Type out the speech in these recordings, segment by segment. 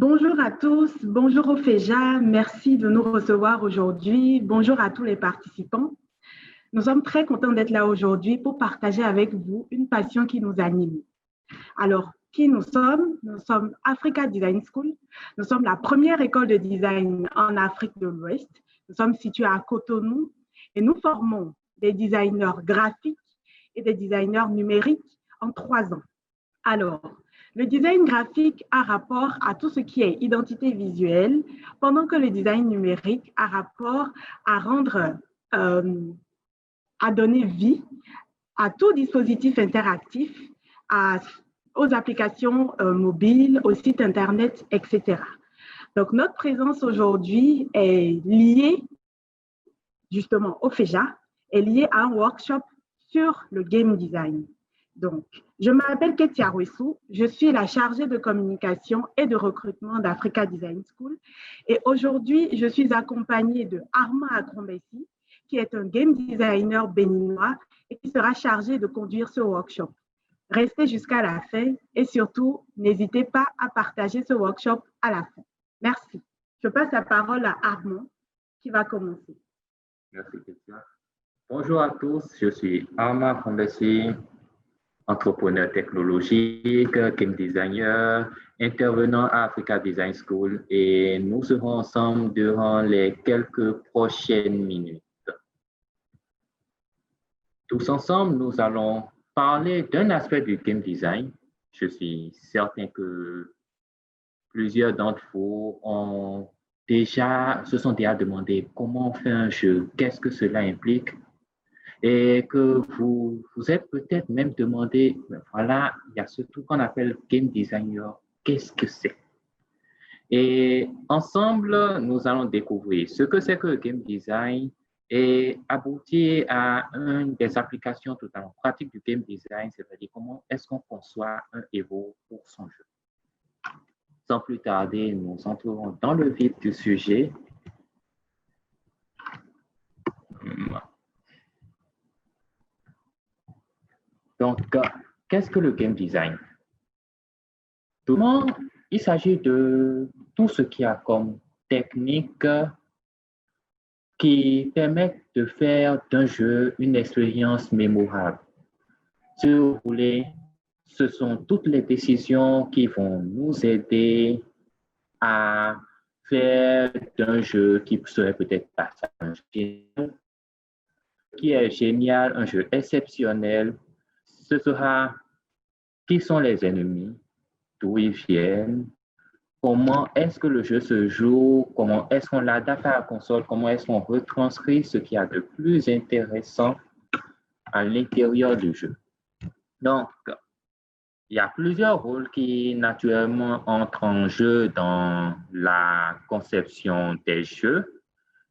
Bonjour à tous, bonjour au FEJA, merci de nous recevoir aujourd'hui. Bonjour à tous les participants. Nous sommes très contents d'être là aujourd'hui pour partager avec vous une passion qui nous anime. Alors, qui nous sommes? Nous sommes Africa Design School. Nous sommes la première école de design en Afrique de l'Ouest. Nous sommes situés à Cotonou et nous formons des designers graphiques et des designers numériques en 3 ans. Alors, le design graphique a rapport à tout ce qui est identité visuelle, pendant que le design numérique a rapport à à donner vie à tout dispositif interactif, aux applications mobiles, aux sites Internet, etc. Donc, notre présence aujourd'hui est liée justement au FEJA, est liée à un workshop sur le game design. Donc, je m'appelle Ketia Ouessou, je suis la chargée de communication et de recrutement d'Africa Design School. Et aujourd'hui, je suis accompagnée de Armand Akrombessi, qui est un game designer béninois et qui sera chargé de conduire ce workshop. Restez jusqu'à la fin et surtout, n'hésitez pas à partager ce workshop à la fin. Merci. Je passe la parole à Armand qui va commencer. Merci, Ketia. Bonjour à tous, je suis Armand Akrombessi, entrepreneur technologique, game designer, intervenant à Africa Design School et nous serons ensemble durant les quelques prochaines minutes. Tous ensemble, nous allons parler d'un aspect du game design. Je suis certain que plusieurs d'entre vous se sont déjà demandé comment on fait un jeu, qu'est-ce que cela implique, et que vous êtes peut-être même demandé, voilà, il y a ce truc qu'on appelle game designer, qu'est-ce que c'est? Et ensemble, nous allons découvrir ce que c'est que le game design et aboutir à une des applications totalement pratiques du game design, c'est-à-dire comment est-ce qu'on conçoit un héros pour son jeu. Sans plus tarder, nous entrerons dans le vif du sujet. Donc, qu'est-ce que le game design? Tout le monde, il s'agit de tout ce qu'il y a comme technique qui permettent de faire d'un jeu une expérience mémorable. Si vous voulez, ce sont toutes les décisions qui vont nous aider à faire d'un jeu qui serait peut-être pas un jeu qui est génial, un jeu exceptionnel. Ce sera qui sont les ennemis, d'où ils viennent, comment est-ce que le jeu se joue, comment est-ce qu'on l'adapte à la console, comment est-ce qu'on retranscrit ce qu'il y a de plus intéressant à l'intérieur du jeu. Donc, il y a plusieurs rôles qui naturellement entrent en jeu dans la conception des jeux.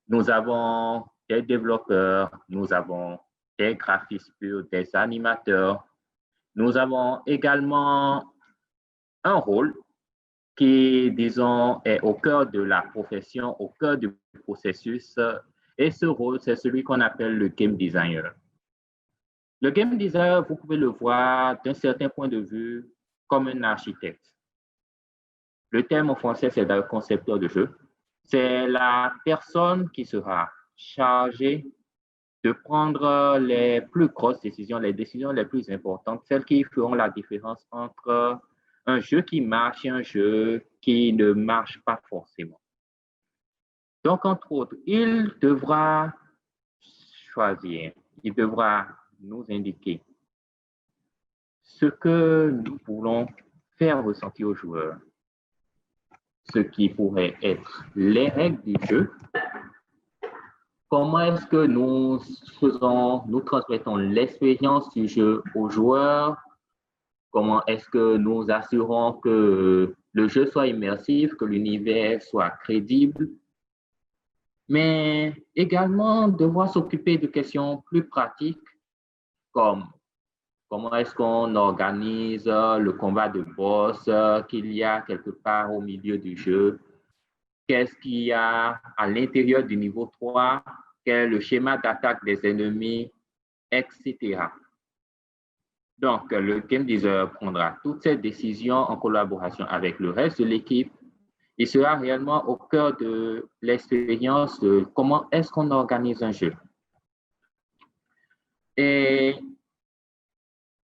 Nous avons des développeurs, nous avons des graphistes purs, des animateurs. Nous avons également un rôle qui, disons, est au cœur de la profession, au cœur du processus. Et ce rôle, c'est celui qu'on appelle le game designer. Le game designer, vous pouvez le voir d'un certain point de vue comme un architecte. Le terme en français, c'est le concepteur de jeu. C'est la personne qui sera chargée de prendre les plus grosses décisions, les décisions les plus importantes, celles qui feront la différence entre un jeu qui marche et un jeu qui ne marche pas forcément. Donc, entre autres, il devra choisir, il devra nous indiquer ce que nous voulons faire ressentir aux joueurs, ce qui pourrait être les règles du jeu, comment est-ce que nous transmettons l'expérience du jeu aux joueurs, comment est-ce que nous assurons que le jeu soit immersif, que l'univers soit crédible, mais également devoir s'occuper de questions plus pratiques comme comment est-ce qu'on organise le combat de boss qu'il y a quelque part au milieu du jeu, qu'est-ce qu'il y a à l'intérieur du niveau 3, quel est le schéma d'attaque des ennemis, etc. Donc, le game designer prendra toutes ces décisions en collaboration avec le reste de l'équipe Il sera réellement au cœur de l'expérience de comment est-ce qu'on organise un jeu. Et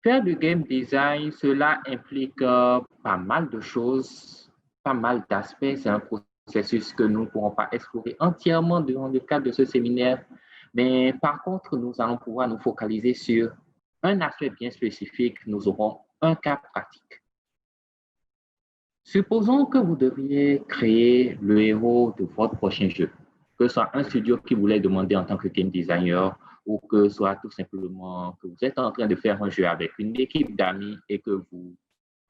faire du game design, cela implique pas mal de choses, pas mal d'aspects. C'est un processus que nous ne pourrons pas explorer entièrement durant le cadre de ce séminaire. Mais par contre, nous allons pouvoir nous focaliser sur un aspect bien spécifique. Nous aurons un cas pratique. Supposons que vous devriez créer le héros de votre prochain jeu, que ce soit un studio qui vous l'a demandé en tant que game designer ou que ce soit tout simplement que vous êtes en train de faire un jeu avec une équipe d'amis et que vous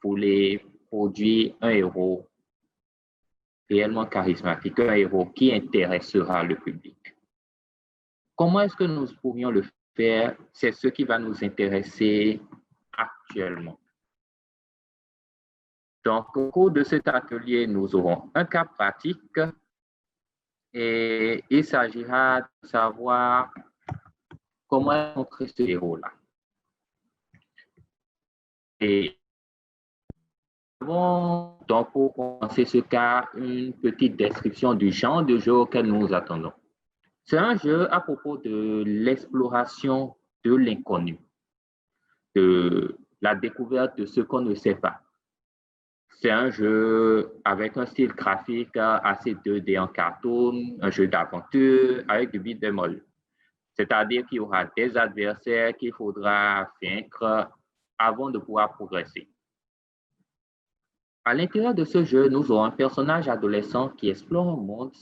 voulez produire un héros réellement charismatique, un héros qui intéressera le public. Comment est-ce que nous pourrions le faire? C'est ce qui va nous intéresser actuellement. Donc, au cours de cet atelier, nous aurons un cas pratique et il s'agira de savoir comment montrer ce héros-là. Et avons donc pour commencer ce cas une petite description du genre de jeu auquel nous nous attendons. C'est un jeu à propos de l'exploration de l'inconnu, de la découverte de ce qu'on ne sait pas. C'est un jeu avec un style graphique assez 2D en cartoon, un jeu d'aventure avec du beat'em all. C'est-à-dire qu'il y aura des adversaires qu'il faudra vaincre avant de pouvoir progresser. À l'intérieur de ce jeu, nous aurons un personnage adolescent qui explore un monde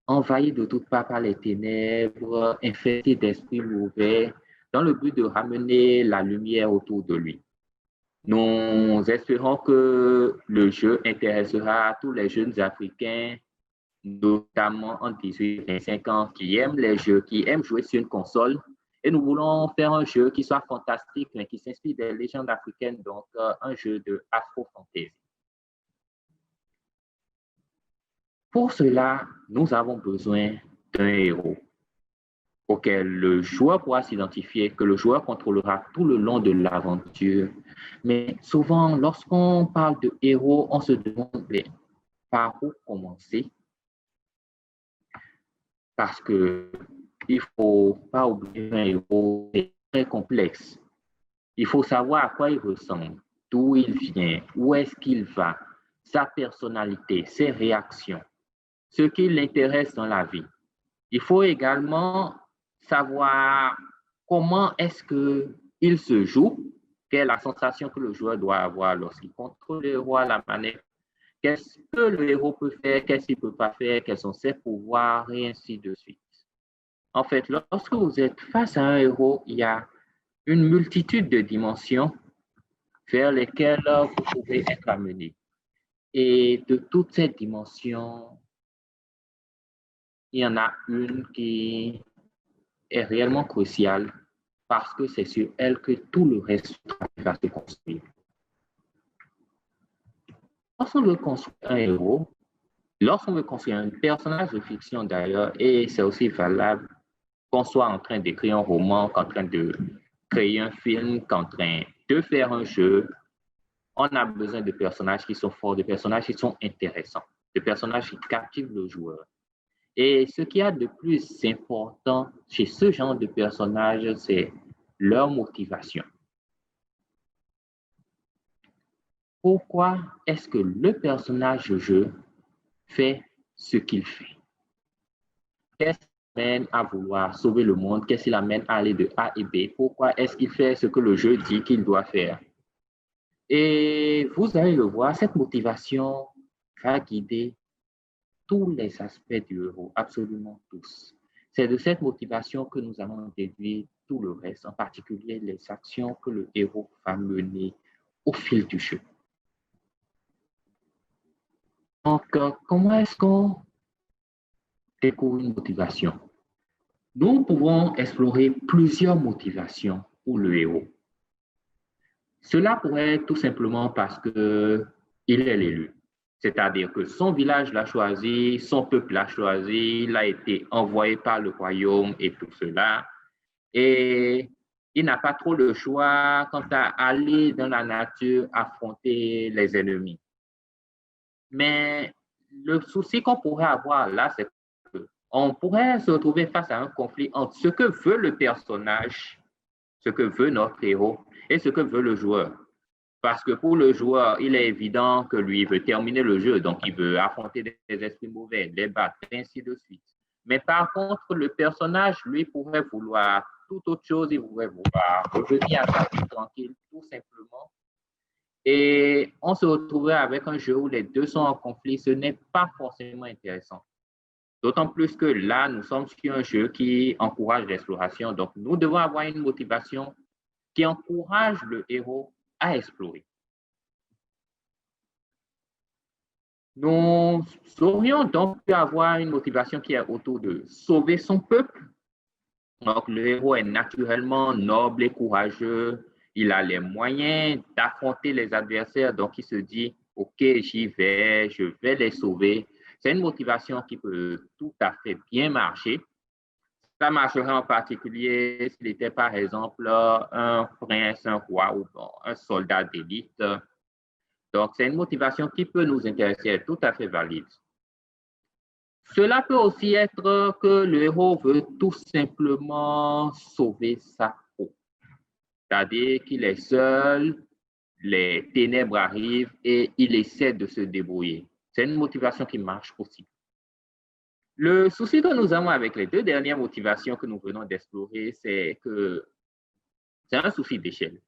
envahi de toutes parts par les ténèbres, infesté d'esprits mauvais, dans le but de ramener la lumière autour de lui. Nous espérons que le jeu intéressera tous les jeunes Africains, notamment en 18 et 25 ans, qui aiment les jeux, qui aiment jouer sur une console. Et nous voulons faire un jeu qui soit fantastique, mais qui s'inspire des légendes africaines, donc un jeu de afro-fantasy. Pour cela, nous avons besoin d'un héros auquel le joueur pourra s'identifier, que le joueur contrôlera tout le long de l'aventure. Mais souvent, lorsqu'on parle de héros, on se demande par où commencer. Parce qu'il ne faut pas oublier un héros très complexe. Il faut savoir à quoi il ressemble, d'où il vient, où est-ce qu'il va, sa personnalité, ses réactions, ce qui l'intéresse dans la vie. Il faut également savoir comment est-ce qu'il se joue, quelle est la sensation que le joueur doit avoir lorsqu'il contrôle le héros à la manette, qu'est-ce que le héros peut faire, qu'est-ce qu'il ne peut pas faire, quels sont ses pouvoirs, et ainsi de suite. En fait, lorsque vous êtes face à un héros, il y a une multitude de dimensions vers lesquelles vous pouvez être amené. Et de toutes ces dimensions, il y en a une qui est réellement cruciale parce que c'est sur elle que tout le reste va se construire. Lorsqu'on veut construire un héros, lorsqu'on veut construire un personnage de fiction d'ailleurs, et c'est aussi valable qu'on soit en train d'écrire un roman, qu'en train de créer un film, qu'en train de faire un jeu, on a besoin de personnages qui sont forts, de personnages qui sont intéressants, de personnages qui captivent le joueur. Et ce qu'il y a de plus important chez ce genre de personnages, c'est leur motivation. Pourquoi est-ce que le personnage de jeu fait ce qu'il fait? Qu'est-ce qui l'amène à vouloir sauver le monde? Qu'est-ce qui l'amène à aller de A et B? Pourquoi est-ce qu'il fait ce que le jeu dit qu'il doit faire? Et vous allez le voir, cette motivation va guider tous les aspects du héros, absolument tous. C'est de cette motivation que nous allons déduire tout le reste, en particulier les actions que le héros va mener au fil du jeu. Donc, comment est-ce qu'on découvre une motivation? Nous pouvons explorer plusieurs motivations pour le héros. Cela pourrait être tout simplement parce qu'il est l'élu. C'est-à-dire que son village l'a choisi, son peuple l'a choisi, il a été envoyé par le royaume et tout cela. Et il n'a pas trop le choix quant à aller dans la nature affronter les ennemis. Mais le souci qu'on pourrait avoir là, c'est qu'on pourrait se retrouver face à un conflit entre ce que veut le personnage, ce que veut notre héros et ce que veut le joueur. Parce que pour le joueur, il est évident que lui veut terminer le jeu, donc il veut affronter des esprits mauvais, les battre, ainsi de suite. Mais par contre, le personnage, lui, pourrait vouloir tout autre chose, il pourrait vouloir revenir à sa vie tranquille, tout simplement. Et on se retrouverait avec un jeu où les deux sont en conflit, ce n'est pas forcément intéressant. D'autant plus que là, nous sommes sur un jeu qui encourage l'exploration, donc nous devons avoir une motivation qui encourage le héros à explorer. Nous aurions donc pu avoir une motivation qui est autour de sauver son peuple. Donc, le héros est naturellement noble et courageux. Il a les moyens d'affronter les adversaires. Donc, il se dit, OK, j'y vais, je vais les sauver. C'est une motivation qui peut tout à fait bien marcher. Ça marcherait en particulier s'il était, par exemple, un prince, un roi ou un soldat d'élite. Donc, c'est une motivation qui peut nous intéresser, tout à fait valide. Cela peut aussi être que le héros veut tout simplement sauver sa peau. C'est-à-dire qu'il est seul, les ténèbres arrivent et il essaie de se débrouiller. C'est une motivation qui marche aussi. Le souci que nous avons avec les deux dernières motivations que nous venons d'explorer, c'est que c'est un souci d'échelle.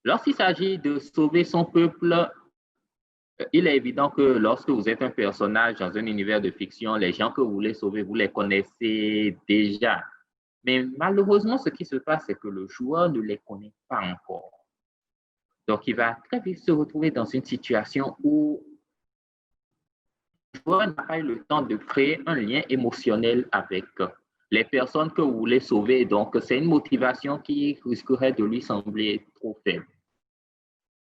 Lorsqu'il s'agit de sauver son peuple, il est évident que lorsque vous êtes un personnage dans un univers de fiction, les gens que vous voulez sauver, vous les connaissez déjà. Mais malheureusement, ce qui se passe, c'est que le joueur ne les connaît pas encore. Donc, il va très vite se retrouver dans une situation où le joueur n'a pas eu le temps de créer un lien émotionnel avec les personnes que vous voulez sauver. Donc, c'est une motivation qui risquerait de lui sembler trop faible.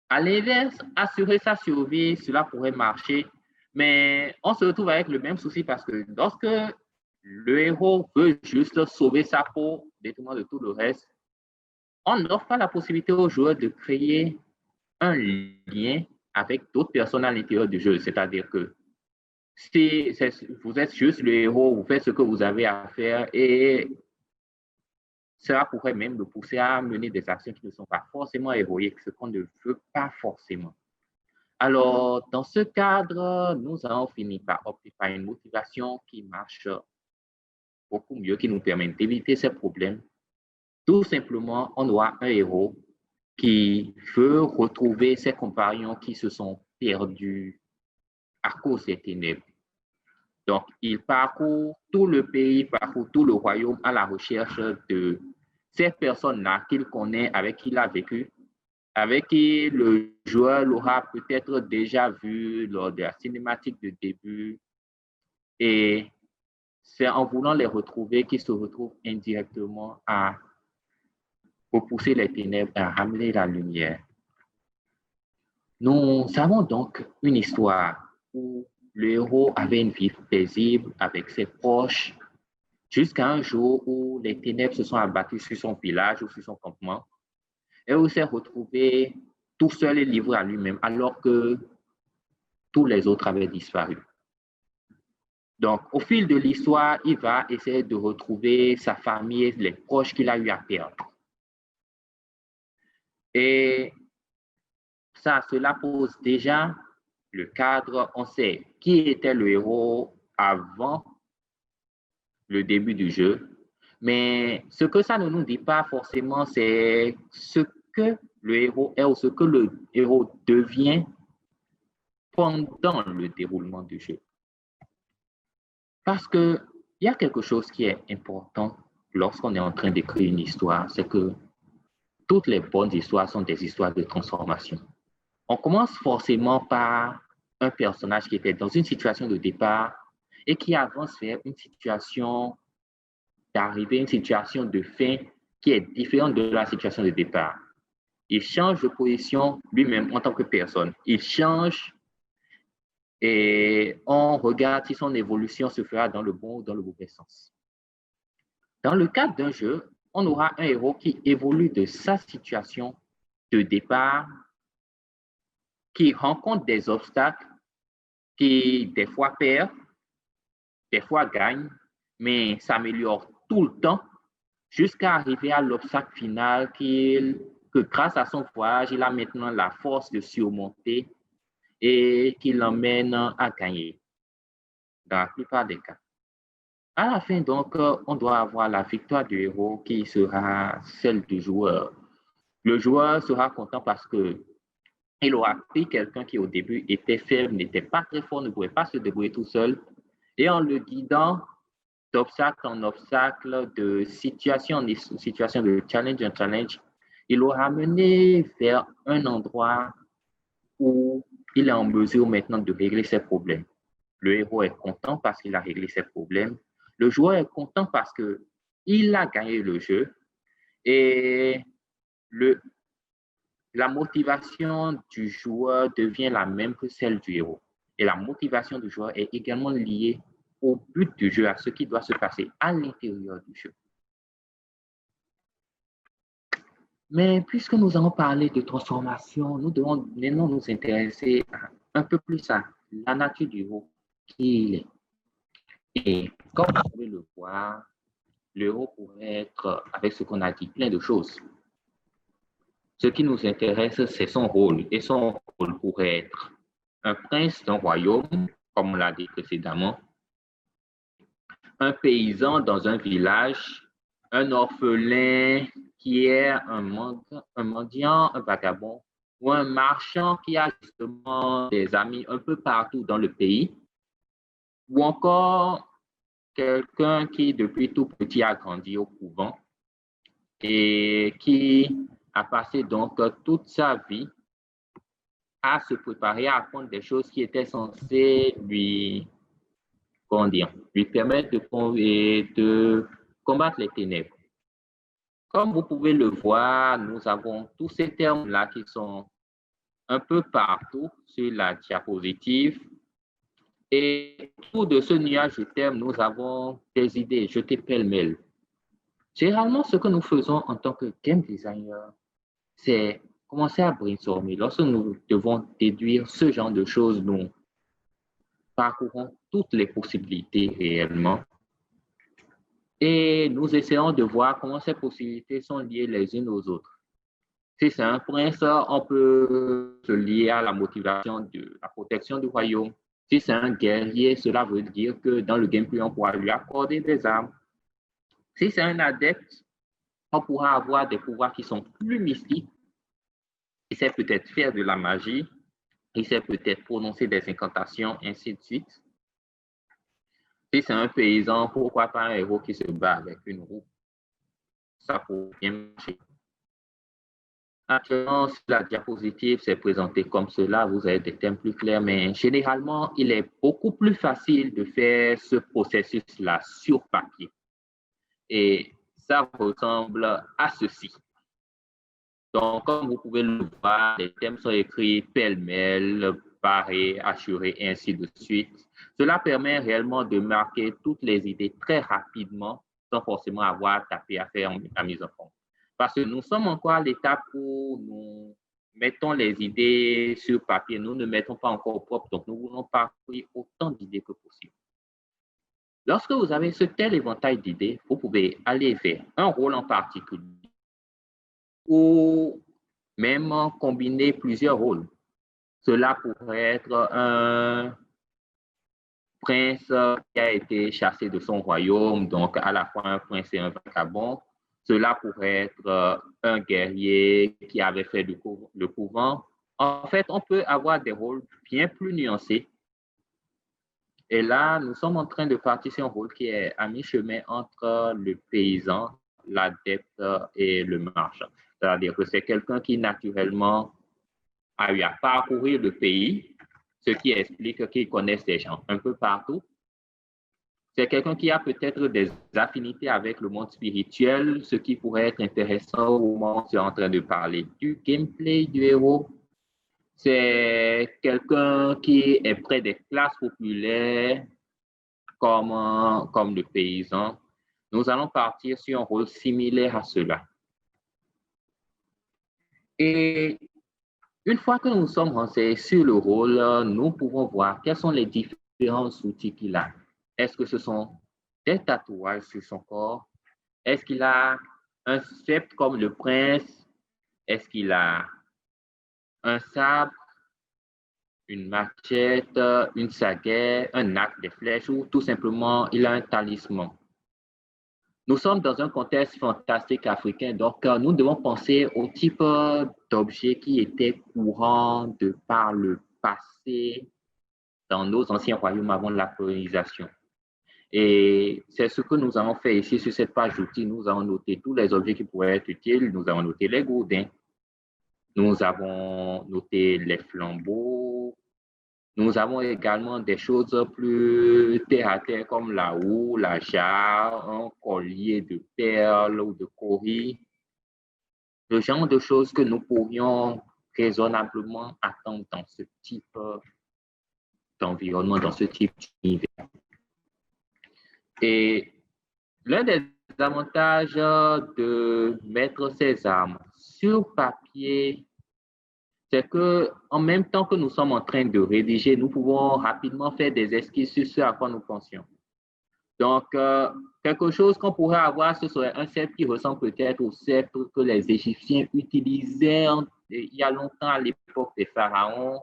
À l'inverse, assurer sa survie, cela pourrait marcher, mais on se retrouve avec le même souci parce que lorsque le héros veut juste sauver sa peau, détriment de tout le reste, on n'offre pas la possibilité aux joueurs de créer un lien avec d'autres personnes à l'intérieur du jeu. C'est-à-dire que si vous êtes juste le héros, vous faites ce que vous avez à faire et cela pourrait même le pousser à mener des actions qui ne sont pas forcément héroïques, ce qu'on ne veut pas forcément. Alors, dans ce cadre, nous avons fini par opter par une motivation qui marche beaucoup mieux, qui nous permet d'éviter ces problèmes. Tout simplement, on aura un héros qui veut retrouver ses compagnons qui se sont perdus à cause des ténèbres. Donc, il parcourt tout le pays, parcourt tout le royaume à la recherche de ces personnes-là qu'il connaît, avec qui il a vécu, avec qui le joueur l'aura peut-être déjà vu lors de la cinématique de début. Et c'est en voulant les retrouver qu'il se retrouve indirectement à repousser les ténèbres, à ramener la lumière. Nous avons donc une histoire où le héros avait une vie paisible avec ses proches, jusqu'à un jour où les ténèbres se sont abattues sur son village ou sur son campement, et où il s'est retrouvé tout seul et livré à lui-même, alors que tous les autres avaient disparu. Donc, au fil de l'histoire, il va essayer de retrouver sa famille et les proches qu'il a eu à perdre. Et ça, cela pose déjà le cadre. On sait qui était le héros avant le début du jeu. Mais ce que ça ne nous dit pas forcément, c'est ce que le héros est ou ce que le héros devient pendant le déroulement du jeu. Parce qu'il y a quelque chose qui est important lorsqu'on est en train d'écrire une histoire, c'est que toutes les bonnes histoires sont des histoires de transformation. On commence forcément par un personnage qui était dans une situation de départ et qui avance vers une situation d'arrivée, une situation de fin qui est différente de la situation de départ. Il change de position lui-même en tant que personne. Il change et on regarde si son évolution se fera dans le bon ou dans le mauvais sens. Dans le cadre d'un jeu, on aura un héros qui évolue de sa situation de départ, qui rencontre des obstacles, qui des fois perd, des fois gagne, mais s'améliore tout le temps jusqu'à arriver à l'obstacle final que grâce à son voyage, il a maintenant la force de surmonter et qui l'emmène à gagner dans la plupart des cas. À la fin, donc, on doit avoir la victoire du héros qui sera celle du joueur. Le joueur sera content parce que il aura pris quelqu'un qui au début était faible, n'était pas très fort, ne pouvait pas se débrouiller tout seul, et en le guidant d'obstacle en obstacle, de situation en situation, de challenge en challenge, il l'aura mené vers un endroit où il est en mesure maintenant de régler ses problèmes. Le héros est content parce qu'il a réglé ses problèmes. Le joueur est content parce qu'il a gagné le jeu. Et la motivation du joueur devient la même que celle du héros. Et la motivation du joueur est également liée au but du jeu, à ce qui doit se passer à l'intérieur du jeu. Mais puisque nous allons parler de transformation, nous devons maintenant nous intéresser un peu plus à la nature du héros, qui il est. Et comme vous pouvez le voir, le héros pourrait être, avec ce qu'on a dit, plein de choses. Ce qui nous intéresse, c'est son rôle. Et son rôle pourrait être un prince d'un royaume, comme on l'a dit précédemment, un paysan dans un village, un orphelin qui est un mendiant, un vagabond, ou un marchand qui a justement des amis un peu partout dans le pays, ou encore quelqu'un qui depuis tout petit a grandi au couvent et qui a passé donc toute sa vie à se préparer à apprendre des choses qui étaient censées lui permettre de combattre les ténèbres. Comme vous pouvez le voir, nous avons tous ces termes-là qui sont un peu partout sur la diapositive. Et autour de ce nuage de termes, nous avons des idées jetées pêle-mêle. Généralement, ce que nous faisons en tant que game designer, c'est commencer à brainstormer. Lorsque nous devons déduire ce genre de choses, nous parcourons toutes les possibilités réellement et nous essayons de voir comment ces possibilités sont liées les unes aux autres. Si c'est un prince, on peut se lier à la motivation de la protection du royaume. Si c'est un guerrier, cela veut dire que dans le gameplay, on pourra lui accorder des armes. Si c'est un adepte, on pourra avoir des pouvoirs qui sont plus mystiques. Il sait peut-être faire de la magie, il sait peut-être prononcer des incantations, ainsi de suite. Si c'est un paysan, pourquoi pas un héros qui se bat avec une roue? Ça pourrait bien marcher. Actuellement, si la diapositive s'est présentée comme cela, vous avez des thèmes plus clairs, mais généralement, il est beaucoup plus facile de faire ce processus-là sur papier. Et ça ressemble à ceci. Donc, comme vous pouvez le voir, les thèmes sont écrits pêle-mêle, parés, assurés, et ainsi de suite. Cela permet réellement de marquer toutes les idées très rapidement, sans forcément avoir tapé à faire la mise en forme. Parce que nous sommes encore à l'étape où nous mettons les idées sur papier, nous ne mettons pas encore au propre, donc nous voulons parcourir autant d'idées que possible. Lorsque vous avez ce tel éventail d'idées, vous pouvez aller vers un rôle en particulier ou même combiner plusieurs rôles. Cela pourrait être un prince qui a été chassé de son royaume, donc à la fois un prince et un vagabond. Cela pourrait être un guerrier qui avait fait le couvent. En fait, on peut avoir des rôles bien plus nuancés. Et là, nous sommes en train de partir sur un rôle qui est à mi-chemin entre le paysan, l'adepte et le marchand. C'est-à-dire que c'est quelqu'un qui naturellement a eu à parcourir le pays, ce qui explique qu'il connaisse des gens un peu partout. C'est quelqu'un qui a peut-être des affinités avec le monde spirituel, ce qui pourrait être intéressant au moment où tu es en train de parler du gameplay du héros. C'est quelqu'un qui est près des classes populaires, comme le paysan. Nous allons partir sur un rôle similaire à cela. Et Une fois que nous sommes renseignés sur le rôle, nous pouvons voir quels sont les différents outils qu'il a. Est-ce que ce sont des tatouages sur son corps? Est-ce qu'il a un sceptre comme le prince? Est-ce qu'il a un sabre, une machette, une sagaie, un arc, des flèches ou tout simplement il a un talisman? Nous sommes dans un contexte fantastique africain, donc nous devons penser au type d'objets qui étaient courants de par le passé dans nos anciens royaumes avant la colonisation. Et c'est ce que nous avons fait ici sur cette page d'outils. Nous avons noté tous les objets qui pourraient être utiles. Nous avons noté les gourdins. Nous avons noté les flambeaux. Nous avons également des choses plus terre à terre comme la houe, la jarre, un collier de perles ou de cauris. Le genre de choses que nous pourrions raisonnablement attendre dans ce type d'environnement, dans ce type d'univers. Et l'un des avantages de mettre ces armes sur papier, c'est que en même temps que nous sommes en train de rédiger, nous pouvons rapidement faire des esquisses sur ce à quoi nous pensions. Donc, quelque chose qu'on pourrait avoir, ce serait un sceptre qui ressemble peut-être au sceptre que les Égyptiens utilisaient il y a longtemps à l'époque des pharaons.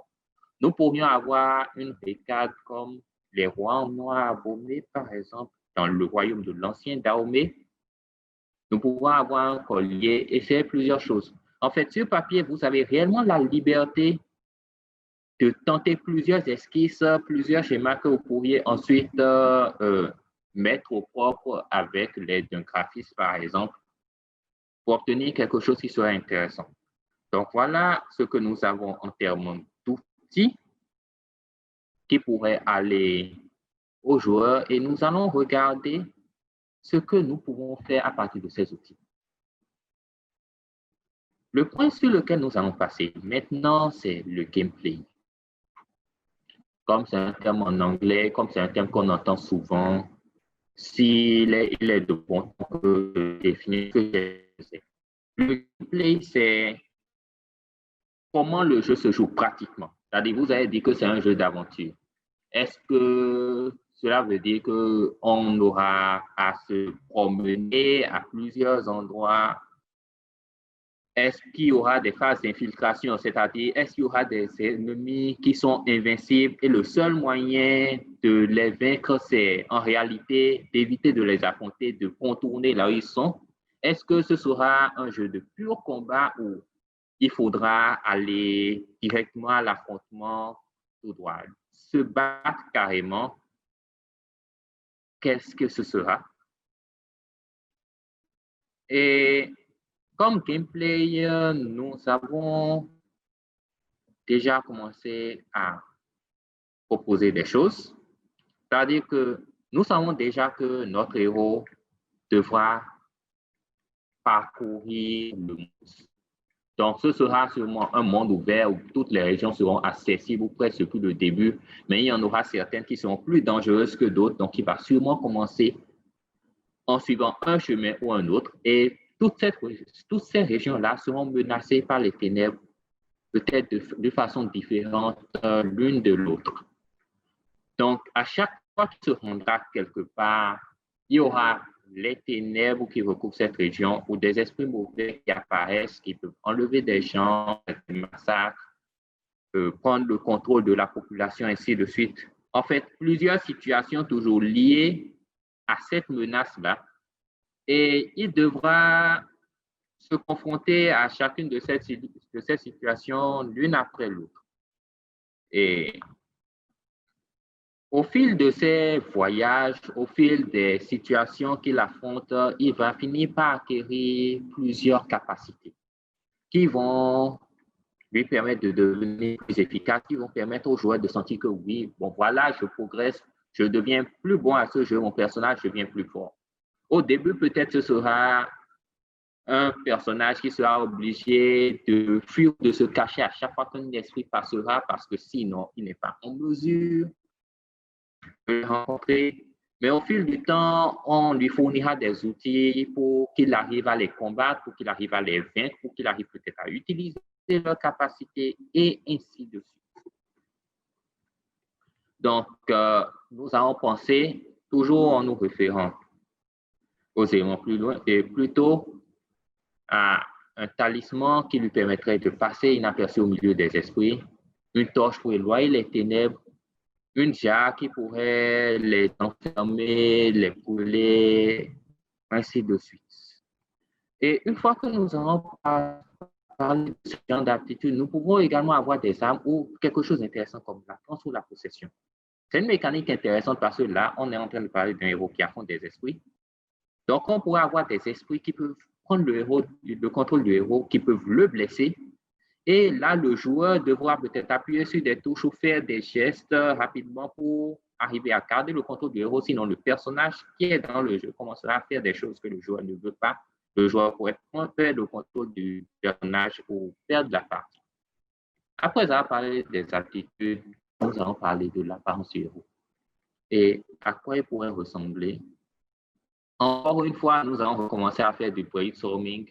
Nous pourrions avoir une bécade comme les rois en noir Abomey, par exemple, dans le royaume de l'ancien Dahomey. Nous pouvons avoir un collier et faire plusieurs choses. En fait, sur papier, vous avez réellement la liberté de tenter plusieurs esquisses, plusieurs schémas que vous pourriez ensuite mettre au propre avec l'aide d'un graphiste, par exemple, pour obtenir quelque chose qui soit intéressant. Donc, voilà ce que nous avons en termes d'outils qui pourraient aller aux joueurs et nous allons regarder ce que nous pouvons faire à partir de ces outils. Le point sur lequel nous allons passer maintenant, c'est le gameplay. Comme c'est un terme en anglais, comme c'est un terme qu'on entend souvent, il est de bon temps de définir ce que c'est. Le gameplay, c'est comment le jeu se joue pratiquement. C'est-à-dire, vous avez dit que c'est un jeu d'aventure. Est-ce que cela veut dire qu'on aura à se promener à plusieurs endroits? Est-ce qu'il y aura des phases d'infiltration, c'est-à-dire est-ce qu'il y aura des ennemis qui sont invincibles et le seul moyen de les vaincre, c'est en réalité d'éviter de les affronter, de contourner là où ils sont? Est-ce que ce sera un jeu de pur combat ou il faudra aller directement à l'affrontement tout droit? Se battre carrément, qu'est-ce que ce sera? Et comme gameplay, nous avons déjà commencé à proposer des choses. C'est-à-dire que nous savons déjà que notre héros devra parcourir le monde. Donc, ce sera sûrement un monde ouvert où toutes les régions seront accessibles ou presque depuis le début, mais il y en aura certaines qui seront plus dangereuses que d'autres. Donc, il va sûrement commencer en suivant un chemin ou un autre. Et toutes ces régions-là seront menacées par les ténèbres, peut-être de façon différente l'une de l'autre. Donc, à chaque fois qu'il se rendra quelque part, il y aura les ténèbres qui recouvrent cette région ou des esprits mauvais qui apparaissent, qui peuvent enlever des gens, des massacres, prendre le contrôle de la population, ainsi de suite. En fait, plusieurs situations toujours liées à cette menace-là. Et il devra se confronter à chacune de ces situations l'une après l'autre. Et au fil de ses voyages, au fil des situations qu'il affronte, il va finir par acquérir plusieurs capacités qui vont lui permettre de devenir plus efficace, qui vont permettre aux joueurs de sentir que oui, bon voilà, je progresse, je deviens plus bon à ce jeu, mon personnage devient plus fort. Au début, peut-être ce sera un personnage qui sera obligé de fuir, de se cacher à chaque fois qu'un esprit passera parce que sinon, il n'est pas en mesure de rencontrer. Mais au fil du temps, on lui fournira des outils pour qu'il arrive à les combattre, pour qu'il arrive à les vaincre, pour qu'il arrive peut-être à utiliser leurs capacités et ainsi de suite. Donc, nous allons penser toujours en nous référant aux éléments plus loin et plutôt à un talisman qui lui permettrait de passer inaperçu au milieu des esprits, une torche pour éloigner les ténèbres, une jarre qui pourrait les enfermer, les brûler, ainsi de suite. Et une fois que nous allons parler de ce genre d'aptitude, nous pouvons également avoir des armes ou quelque chose d'intéressant comme la transe ou la possession. C'est une mécanique intéressante parce que là, on est en train de parler d'un héros qui affronte des esprits. Donc, on pourrait avoir des esprits qui peuvent prendre le contrôle du héros, qui peuvent le blesser. Et là, le joueur devra peut-être appuyer sur des touches ou faire des gestes rapidement pour arriver à garder le contrôle du héros. Sinon, le personnage qui est dans le jeu commencera à faire des choses que le joueur ne veut pas. Le joueur pourrait perdre le contrôle du personnage ou perdre la partie. Après avoir parlé des aptitudes, nous allons parler de l'apparence du héros et à quoi il pourrait ressembler. Encore une fois, nous allons recommencer à faire du brainstorming.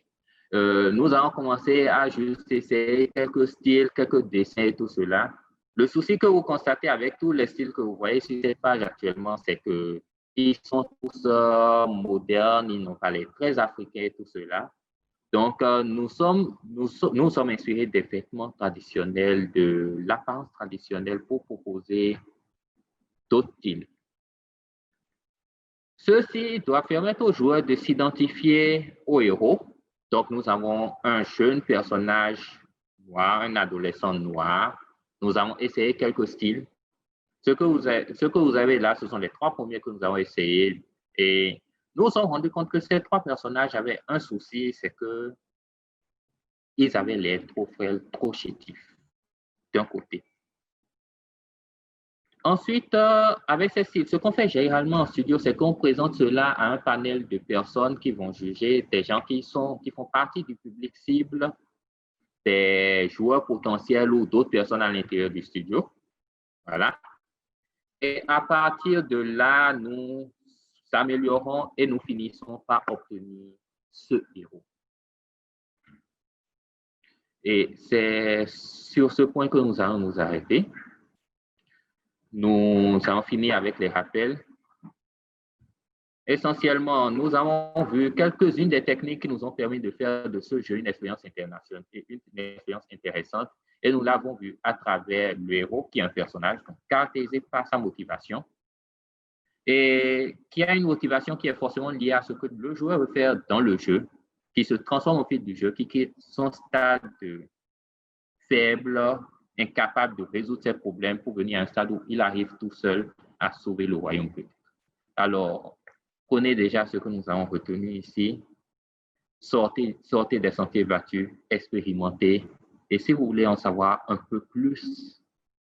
Nous allons commencer à juste essayer quelques styles, quelques dessins et tout cela. Le souci que vous constatez avec tous les styles que vous voyez sur cette page actuellement, c'est qu'ils sont tous modernes, ils n'ont pas les traits africains et tout cela. Donc, nous sommes inspirés des vêtements traditionnels, de l'apparence traditionnelle pour proposer d'autres styles. Ceci doit permettre aux joueurs de s'identifier au héros. Donc, nous avons un jeune personnage noir, un adolescent noir. Nous avons essayé quelques styles. Ce que vous avez là, ce sont les 3 premiers que nous avons essayés. Et nous nous sommes rendus compte que ces 3 personnages avaient un souci, c'est qu'ils avaient l'air trop frêles, trop chétifs, d'un côté. Ensuite, avec ces styles, ce qu'on fait généralement en studio, c'est qu'on présente cela à un panel de personnes qui vont juger, des gens qui font partie du public cible, des joueurs potentiels ou d'autres personnes à l'intérieur du studio. Voilà. Et à partir de là, nous améliorons et nous finissons par obtenir ce héros. Et c'est sur ce point que nous allons nous arrêter. Nous avons fini avec les rappels. Essentiellement, nous avons vu quelques-unes des techniques qui nous ont permis de faire de ce jeu une expérience internationale et une expérience intéressante. Et nous l'avons vu à travers le héros, qui est un personnage caractérisé par sa motivation et qui a une motivation qui est forcément liée à ce que le joueur veut faire dans le jeu, qui se transforme au fil du jeu, qui quitte son stade faible, incapable de résoudre ses problèmes pour venir à un stade où il arrive tout seul à sauver le royaume. Alors, prenez déjà ce que nous avons retenu ici, sortez des sentiers battus, expérimentez, et si vous voulez en savoir un peu plus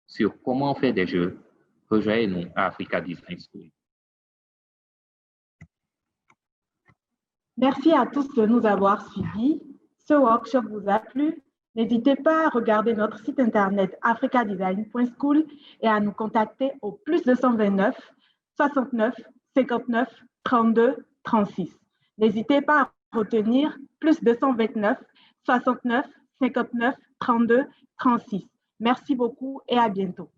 sur comment on fait des jeux, rejoignez-nous à Africa Design School. Merci à tous de nous avoir suivis. Ce workshop vous a plu? N'hésitez pas à regarder notre site internet africadesign.school et à nous contacter au +229 69 59 32 36. N'hésitez pas à retenir +229 69 59 32 36. Merci beaucoup et à bientôt.